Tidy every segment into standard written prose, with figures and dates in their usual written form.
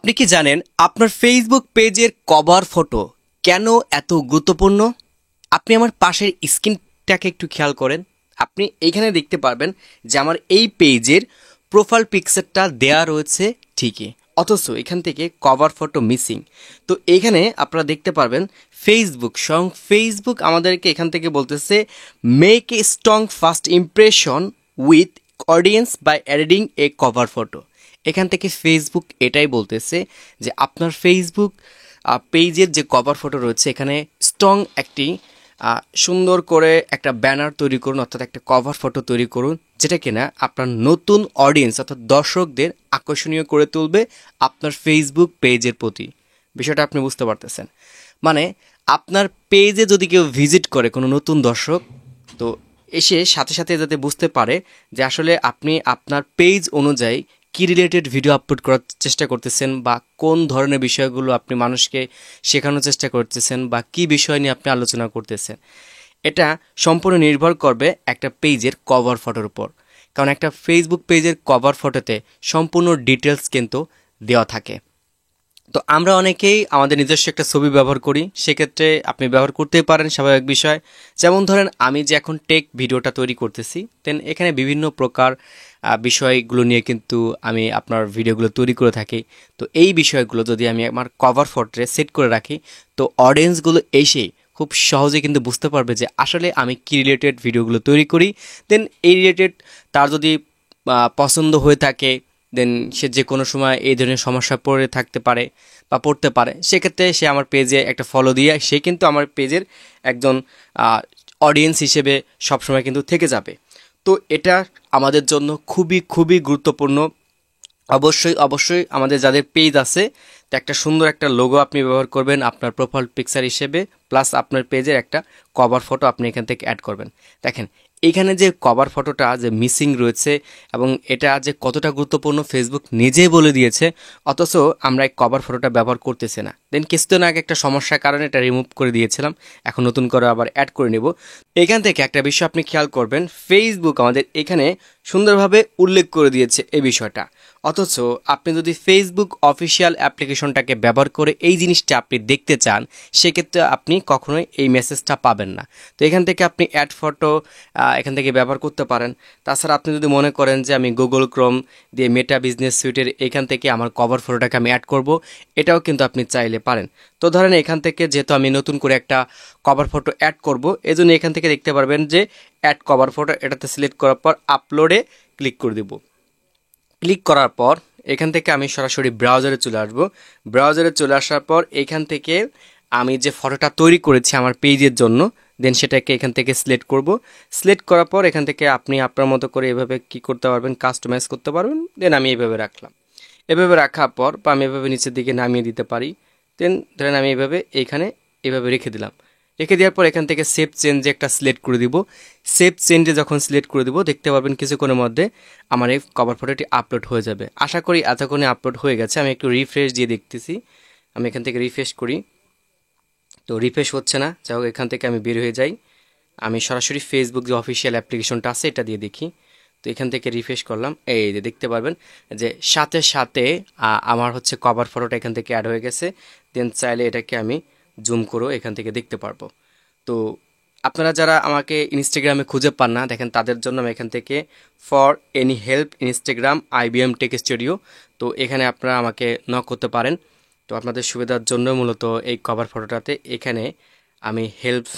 আপনি কি জানেন আপনার ফেসবুক পেজের কভার ফটো কেন এত গুরুত্বপূর্ণ? আপনি আমার পাশের স্ক্রিনটাকে একটু খেয়াল করেন। আপনি এইখানে দেখতে পারবেন যে আমার এই পেজের প্রোফাইল পিকচারটা দেয়া রয়েছে ঠিকই, অথচ এখান থেকে কভার ফটো মিসিং। তো এইখানে আপনারা দেখতে পারবেন ফেসবুক আমাদেরকে এখান থেকে বলতেছে make a strong first impression with audience by adding a cover photo. এখান থেকে ফেসবুক এটাই বলতেছে যে আপনার ফেসবুক পেজের যে কভার ফটো রয়েছে এখানে স্ট্রং একটি সুন্দর করে একটা ব্যানার তৈরি করুন, অর্থাৎ একটা কভার ফটো তৈরি করুন, যেটা কিনা আপনার নতুন অডিয়েন্স অর্থাৎ দর্শকদের আকর্ষণীয় করে তুলবে আপনার ফেসবুক পেজের প্রতি। বিষয়টা আপনি বুঝতে পারতেছেন? মানে আপনার পেজে যদি কেউ ভিজিট করে কোনো নতুন দর্শক, তো এসে সাথে সাথে যাতে বুঝতে পারে যে আসলে আপনি আপনার পেজ অনুযায়ী কি রিলেটেড ভিডিও আপলোড করার চেষ্টা করতেছেন, বা কোন ধরনের বিষয়গুলো আপনি মানুষকে শেখানোর চেষ্টা করতেছেন, বা কি বিষয় নিয়ে আপনি আলোচনা করতেছেন। এটা সম্পূর্ণ নির্ভর করবে একটা পেজের কভার ফটোর উপর, কারণ একটা ফেসবুক পেজের কভার ফটোতে সম্পূর্ণ ডিটেলস কিন্তু দেওয়া থাকে। তো আমরা অনেকেই আমাদের নিজস্ব একটা ছবি ব্যবহার করি, সেক্ষেত্রে আপনি ব্যবহার করতেই পারেন, স্বাভাবিক বিষয়। যেমন ধরেন আমি যে এখন টেক ভিডিওটা তৈরি করতেছি, দেন এখানে বিভিন্ন প্রকার বিষয়গুলো নিয়ে কিন্তু আমি আপনার ভিডিওগুলো তৈরি করে থাকি। তো এই বিষয়গুলো যদি আমি আমার কভার ফটোতে সেট করে রাখি, তো অডিয়েন্সগুলো এসেই খুব সহজে কিন্তু বুঝতে পারবে যে আসলে আমি কি রিলেটেড ভিডিওগুলো তৈরি করি। দেন এই রিলেটেড তার যদি পছন্দ হয়ে থাকে, দেন সে যে কোনো সময় এই ধরনের সমস্যা পড়ে থাকতে পারে বা পড়তে পারে, সেক্ষেত্রে সে আমার পেজে একটা ফলো দিয়ে সে কিন্তু আমার পেজের একজন অডিয়েন্স হিসেবে সবসময় কিন্তু থেকে যাবে। তো এটা আমাদের জন্য খুবই খুবই গুরুত্বপূর্ণ। অবশ্যই আমাদের যাদের পেজ আছে, তো একটা সুন্দর একটা লোগো আপনি ব্যবহার করবেন আপনার প্রোফাইল পিকচার হিসেবে, প্লাস আপনার পেজের একটা কভার ফটো আপনি এখান থেকে অ্যাড করবেন। দেখেন এখানে যে কভার ফটোটা যে মিসিং রয়েছে এবং এটা যে কতটা গুরুত্বপূর্ণ ফেসবুক নিজেই বলে দিয়েছে, অথচ আমরা এই কভার ফটোটা ব্যবহার করতেছি না। দেন কিছুদিন আগে একটা সমস্যার কারণে এটা রিমুভ করে দিয়েছিলাম, এখন নতুন করে আবার অ্যাড করে নেব। এখান থেকে একটা বিষয় আপনি খেয়াল করবেন, ফেসবুক আমাদের এখানে সুন্দরভাবে উল্লেখ করে দিয়েছে এই বিষয়টা, অথচ আপনি যদি ফেসবুক অফিসিয়াল অ্যাপ্লিকেশনটাকে ব্যবহার করে এই জিনিসটা আপনি দেখতে চান, সেক্ষেত্রে আপনি কখনোই এই মেসেজটা পাবেন না। তো এখান থেকে আপনি অ্যাড ফটো এখান থেকে ব্যবহার করতে পারেন। তাছাড়া আপনি যদি মনে করেন যে আমি গুগল ক্রোম দিয়ে মেটা বিজনেস সুইটের এখান থেকে আমার কভার ফটোটাকে আমি অ্যাড করব, এটাও কিন্তু আপনি চাইলে পারেন। তো ধরেন এখান থেকে যেহেতু আমি নতুন করে একটা কভার ফটো অ্যাড করব, এজন্য এখান থেকে দেখতে পারবেন যে অ্যাড কভার ফটো, এটাতে সিলেক্ট করার পর আপলোডে ক্লিক করে দেব। ক্লিক করার পর এখান থেকে আমি সরাসরি ব্রাউজারে চলে আসব। ব্রাউজারে চলে আসার পর এখান থেকে আমি যে ফটোটা তৈরি করেছি আমার পেজের জন্য, দেন সেটাকে এখান থেকে সিলেক্ট করব। সিলেক্ট করার পর এখান থেকে আপনি আপনার মতো করে এভাবে কি করতে পারবেন, কাস্টমাইজ করতে পারবেন। দেন আমি এভাবে রাখলাম। এভাবে রাখার পর বা আমি এভাবে নিচের দিকে নামিয়ে দিতে পারি। দেন ধরেন আমি এভাবে এইখানে এভাবে রেখে দিলাম। রেখে দেওয়ার পর এখান থেকে সেভ চেঞ্জে একটা সিলেক্ট করে দিব। সেভ চেঞ্জে যখন সিলেক্ট করে দিব, দেখতে পারবেন কিছুক্ষণের মধ্যে আমার এই কভার ফটোটি আপলোড হয়ে যাবে। আশা করি এতক্ষণে আপলোড হয়ে গেছে। আমি একটু রিফ্রেশ দিয়ে দেখতেছি। আমি এখান থেকে রিফ্রেশ করি, তো রিফ্রেশ হচ্ছে না। যাই হোক, এখান থেকে আমি বের হয়ে যাই। আমি সরাসরি ফেসবুক যে অফিসিয়াল অ্যাপ্লিকেশনটা আছে এটা দিয়ে দেখি। তো এখান থেকে রিফ্রেশ করলাম, এই যে দেখতে পারবেন যে সাথে সাথে আমার হচ্ছে কভার ফটোটা এখান থেকে অ্যাড হয়ে গেছে। দেন চাইলে এটাকে আমি জুম করেও এখান থেকে দেখতে পারবো। তো আপনারা যারা আমাকে ইনস্টাগ্রামে খুঁজে পান না, দেখেন তাদের জন্য আমি এখান থেকে for any help Instagram IBM take studio, তো এখানে আপনারা আমাকে নক করতে পারেন। তো আপনাদের সুবিধার জন্য মূলত এই কভার ফটোটাতে এখানে আমি হেল্প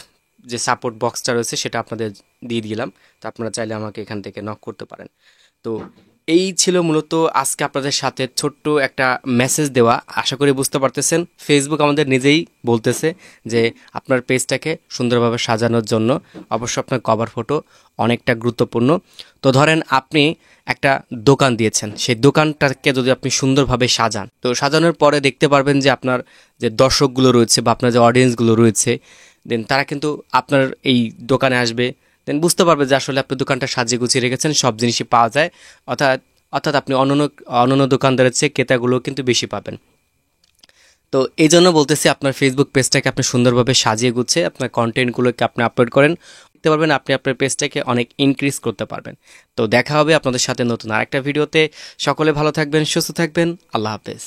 যে সাপোর্ট বক্সটা রয়েছে সেটা আপনাদের দিয়ে দিলাম। তো আপনারা চাইলে আমাকে এখান থেকে নক করতে পারেন। তো এই ছিল মূলত আজকে আপনাদের সাথে ছোট্ট একটা মেসেজ দেওয়া। আশা করি বুঝতে পারতেছেন, ফেসবুক আমাদের নিজেই বলতেছে যে আপনার পেজটাকে সুন্দরভাবে সাজানোর জন্য অবশ্যই আপনার কভার ফটো অনেকটা গুরুত্বপূর্ণ। তো ধরেন আপনি একটা দোকান দিয়েছেন, সেই দোকানটাকে যদি আপনি সুন্দরভাবে সাজান, তো সাজানোর পরে দেখতে পারবেন যে আপনার যে দর্শকগুলো রয়েছে বা আপনার যে অডিয়েন্সগুলো রয়েছে, দেন তারা কিন্তু আপনার এই দোকানে আসবে। দেন বুঝতে পারবে যে আসলে আপনি দোকানটা সাজিয়ে গুছিয়ে রেখেছেন, সব জিনিসই পাওয়া যায়। অর্থাৎ আপনি অন্যান্য দোকানদারের চেয়ে ক্রেতাগুলো কিন্তু বেশি পাবেন। তো এই জন্য বলতেছি আপনার ফেসবুক পেজটাকে আপনি সুন্দরভাবে সাজিয়ে গুছিয়ে আপনার কন্টেন্টগুলোকে আপনি আপলোড করেন, দেখতে পারবেন আপনি আপনার পেজটাকে অনেক ইনক্রিজ করতে পারবেন। তো দেখা হবে আপনাদের সাথে নতুন আরেকটা ভিডিওতে। সকলে ভালো থাকবেন, সুস্থ থাকবেন। আল্লাহ হাফেজ।